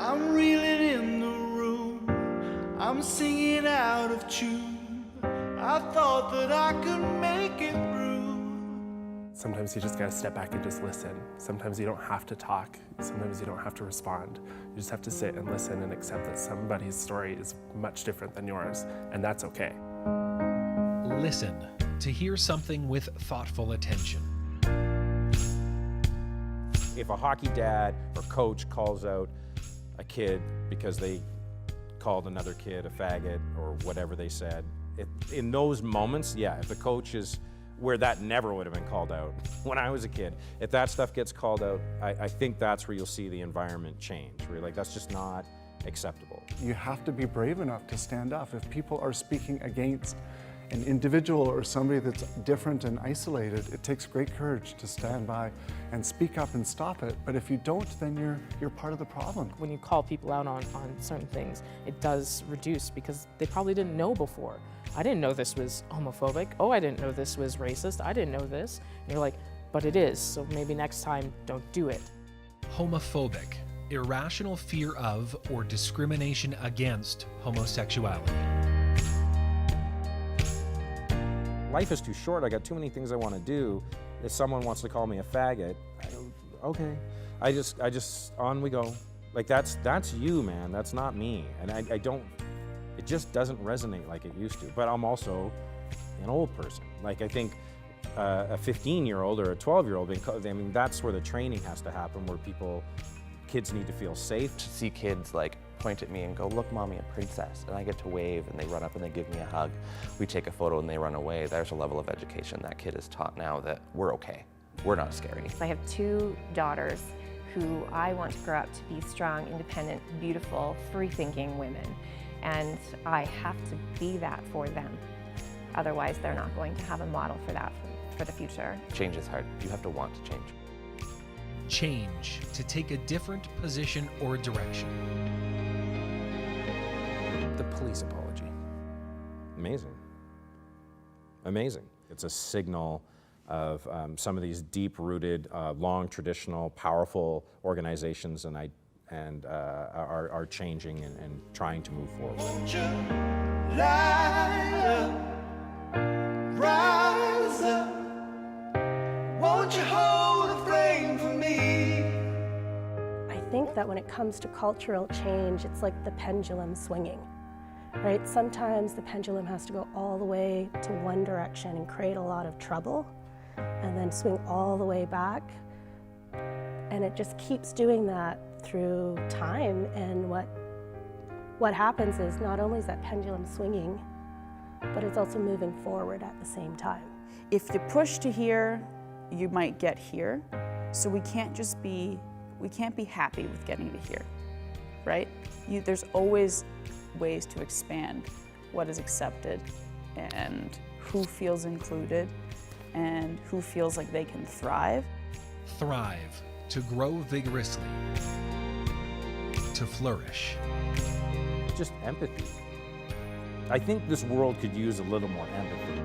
I'm reeling in the room, I'm singing out of tune. I thought that I could make it through. Sometimes you just gotta step back and just listen. Sometimes you don't have to talk. Sometimes you don't have to respond. You just have to sit and listen and accept that somebody's story is much different than yours, and that's okay. Listen to hear something with thoughtful attention. If a hockey dad or coach calls out a kid because they called another kid a faggot or whatever they said, in those moments, yeah, if the coach is where that never would have been called out when I was a kid, if that stuff gets called out, I think that's where you'll see the environment change, where you're like, that's just not acceptable. You have to be brave enough to stand up. If people are speaking against an individual or somebody that's different and isolated, it takes great courage to stand by and speak up and stop it. But if you don't, then you're part of the problem. When you call people out on certain things, it does reduce because they probably didn't know before. I didn't know this was homophobic. Oh, I didn't know this was racist. I didn't know this. And you're like, but it is, so maybe next time don't do it. Homophobic, irrational fear of or discrimination against homosexuality. Life is too short, I got too many things I want to do. If someone wants to call me a faggot, okay. I just, on we go. Like that's you, man, that's not me. And I don't, it just doesn't resonate like it used to. But I'm also an old person. Like I think a 15-year-old or a 12-year-old, I mean, that's where the training has to happen, where kids need to feel safe. To see kids like point at me and go, look, mommy, a princess. And I get to wave and they run up and they give me a hug. We take a photo and they run away. There's a level of education that kid is taught now that we're okay. We're not scary. I have 2 daughters who I want to grow up to be strong, independent, beautiful, free-thinking women. And I have to be that for them. Otherwise, they're not going to have a model for that for the future. Change is hard. You have to want to change. Change, to take a different position or direction. The police apology. Amazing. Amazing. It's a signal of some of these deep-rooted, long, traditional, powerful organizations are changing and trying to move forward. Won't you light up, rise up, won't you hold a flame for me? I think that when it comes to cultural change, it's like the pendulum swinging, right? Sometimes the pendulum has to go all the way to one direction and create a lot of trouble, and then swing all the way back. And it just keeps doing that through time. And what happens is not only is that pendulum swinging, but it's also moving forward at the same time. If you push to here, you might get here. So we can't be happy with getting to here, right? There's always ways to expand what is accepted and who feels included and who feels like they can thrive. Thrive, to grow vigorously, to flourish. Just empathy. I think this world could use a little more empathy.